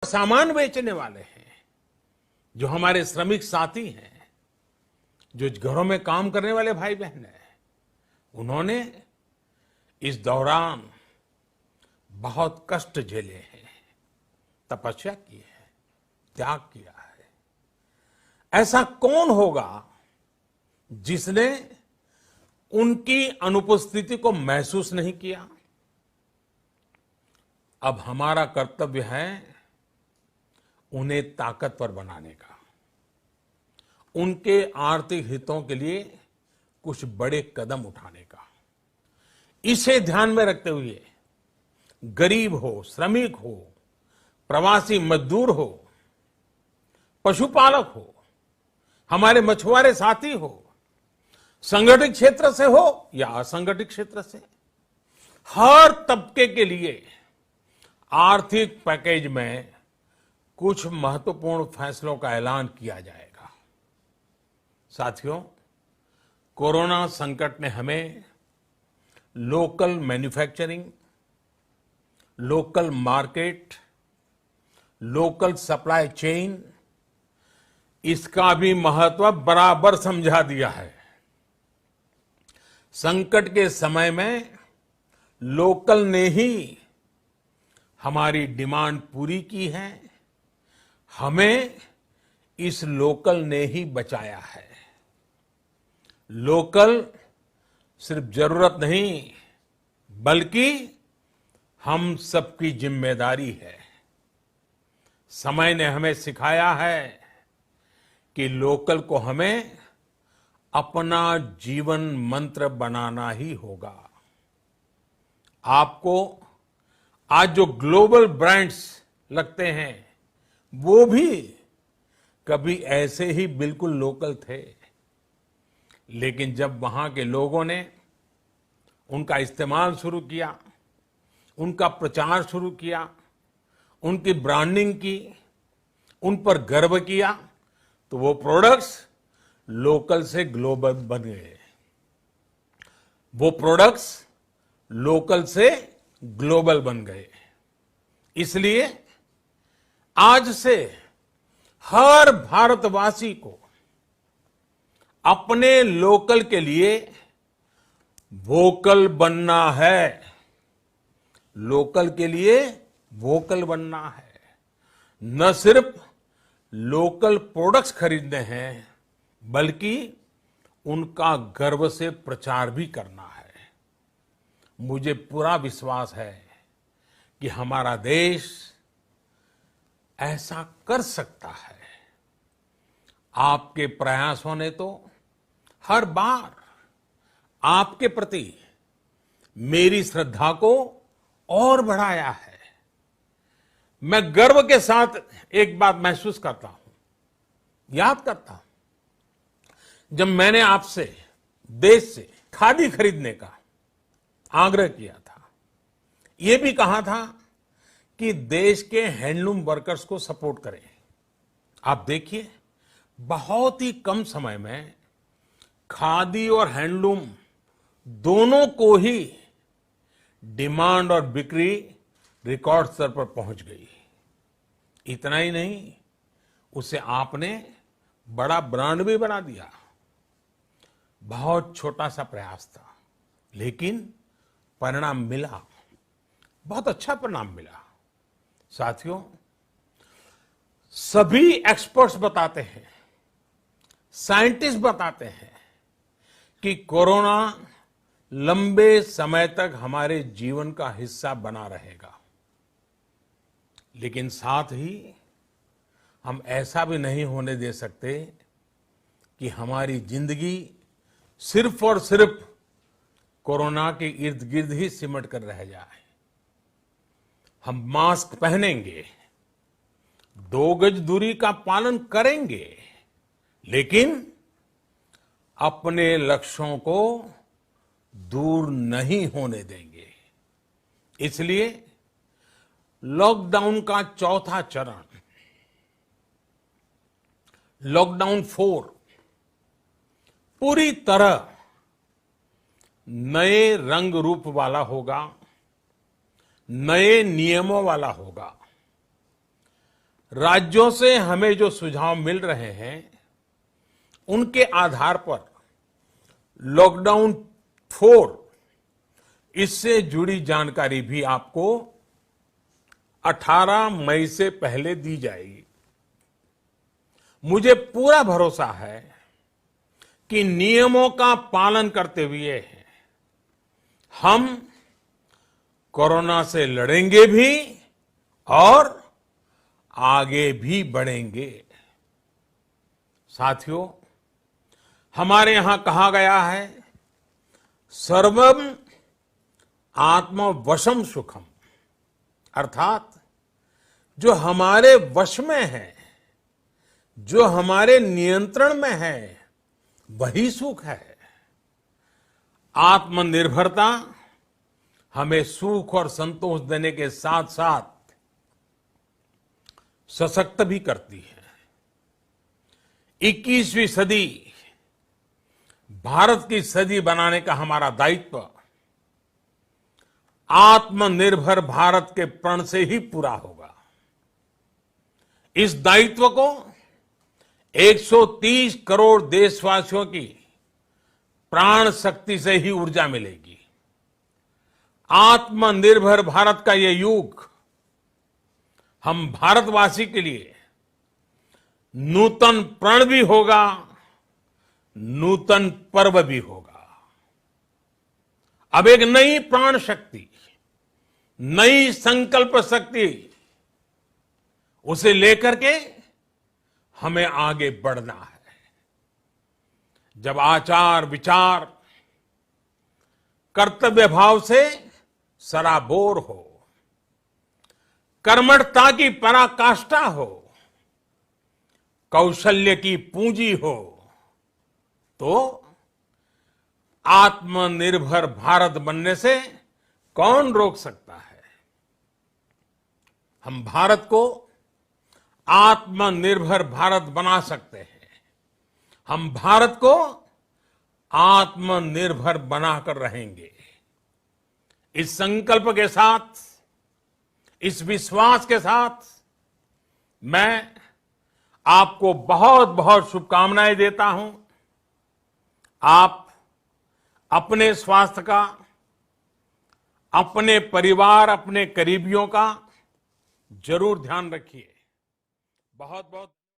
सामान बेचने वाले हैं, जो हमारे श्रमिक साथी हैं, जो घरों में काम करने वाले भाई बहन हैं, उन्होंने इस दौरान बहुत कष्ट झेले हैं, तपस्या की है, त्याग किया है। ऐसा कौन होगा जिसने उनकी अनुपस्थिति को महसूस नहीं किया? अब हमारा कर्तव्य है उन्हें ताकतवर बनाने का, उनके आर्थिक हितों के लिए कुछ बड़े कदम उठाने का। इसे ध्यान में रखते हुए गरीब हो, श्रमिक हो, प्रवासी मजदूर हो, पशुपालक हो, हमारे मछुआरे साथी हो, संगठित क्षेत्र से हो या असंगठित क्षेत्र से, हर तबके के लिए आर्थिक पैकेज में कुछ महत्वपूर्ण फैसलों का ऐलान किया जाएगा। साथियों, कोरोना संकट ने हमें local manufacturing, local market, local supply chain, इसका भी महत्व बराबर समझा दिया है। संकट के समय में लोकल ने ही हमारी डिमांड पूरी की है, हमें इस लोकल ने ही बचाया है। लोकल सिर्फ जरूरत नहीं, बल्कि हम सबकी जिम्मेदारी है। समय ने हमें सिखाया है कि लोकल को हमें अपना जीवन मंत्र बनाना ही होगा। आपको आज जो ग्लोबल ब्रांड्स लगते हैं, वो भी कभी ऐसे ही बिल्कुल लोकल थे, लेकिन जब वहां के लोगों ने उनका इस्तेमाल शुरू किया, उनका प्रचार शुरू किया, उनकी ब्रांडिंग की, उन पर गर्व किया, तो वो प्रोडक्ट्स लोकल से ग्लोबल बन गए। वो प्रोडक्ट्स लोकल से ग्लोबल बन गए। इसलिए आज से हर भारतवासी को अपने लोकल के लिए वोकल बनना है। लोकल के लिए वोकल बनना है। न सिर्फ लोकल प्रोडक्ट्स खरीदने हैं, बल्कि उनका गर्व से प्रचार भी करना है। मुझे पूरा विश्वास है कि हमारा देश ऐसा कर सकता है। आपके प्रयासों ने तो हर बार आपके प्रति मेरी श्रद्धा को और बढ़ाया है। मैं गर्व के साथ एक बात महसूस करता हूं, याद करता हूं, जब मैंने आपसे देश से खादी खरीदने का आग्रह किया था, यह भी कहा था कि देश के हैंडलूम वर्कर्स को सपोर्ट करें। आप देखिए, बहुत ही कम समय में खादी और हैंडलूम दोनों को ही डिमांड और बिक्री रिकॉर्ड स्तर पर पहुंच गई। इतना ही नहीं, उसे आपने बड़ा ब्रांड भी बना दिया। बहुत छोटा सा प्रयास था, लेकिन परिणाम मिला, बहुत अच्छा परिणाम मिला। साथियों, सभी एक्सपर्ट्स बताते हैं, साइंटिस्ट बताते हैं कि कोरोना लंबे समय तक हमारे जीवन का हिस्सा बना रहेगा। लेकिन साथ ही हम ऐसा भी नहीं होने दे सकते कि हमारी जिंदगी सिर्फ और सिर्फ कोरोना के इर्द गिर्द ही सिमट कर रह जाए। हम मास्क पहनेंगे, 2 गज दूरी का पालन करेंगे, लेकिन अपने लक्ष्यों को दूर नहीं होने देंगे। इसलिए लॉकडाउन का चौथा चरण, लॉकडाउन 4, पूरी तरह नए रंग रूप वाला होगा, नए नियमों वाला होगा। राज्यों से हमें जो सुझाव मिल रहे हैं उनके आधार पर लॉकडाउन 4 इससे जुड़ी जानकारी भी आपको 18 मई से पहले दी जाएगी। मुझे पूरा भरोसा है कि नियमों का पालन करते हुए हम कोरोना से लड़ेंगे भी और आगे भी बढ़ेंगे। साथियों, हमारे यहां कहा गया है, सर्वम आत्मवशम सुखम, अर्थात जो हमारे वश में है, जो हमारे नियंत्रण में है, वही सुख है। आत्मनिर्भरता हमें सुख और संतोष देने के साथ साथ सशक्त भी करती है। 21वीं सदी भारत की सदी बनाने का हमारा दायित्व आत्मनिर्भर भारत के प्रण से ही पूरा होगा। इस दायित्व को 130 करोड़ देशवासियों की प्राण शक्ति से ही ऊर्जा मिलेगी। आत्मनिर्भर भारत का ये युग हम भारतवासी के लिए नूतन प्रण भी होगा, नूतन पर्व भी होगा। अब एक नई प्राण शक्ति, नई संकल्प शक्ति, उसे लेकर के हमें आगे बढ़ना है। जब आचार विचार कर्तव्य भाव से सराबोर हो, कर्मठता की पराकाष्ठा हो, कौशल्य की पूंजी हो, तो आत्मनिर्भर भारत बनने से कौन रोक सकता है। हम भारत को आत्मनिर्भर भारत बना सकते हैं। हम भारत को आत्मनिर्भर बनाकर रहेंगे। इस संकल्प के साथ, इस विश्वास के साथ मैं आपको बहुत बहुत शुभकामनाएं देता हूं। आप अपने स्वास्थ्य का, अपने परिवार, अपने करीबियों का जरूर ध्यान रखिए। बहुत बहुत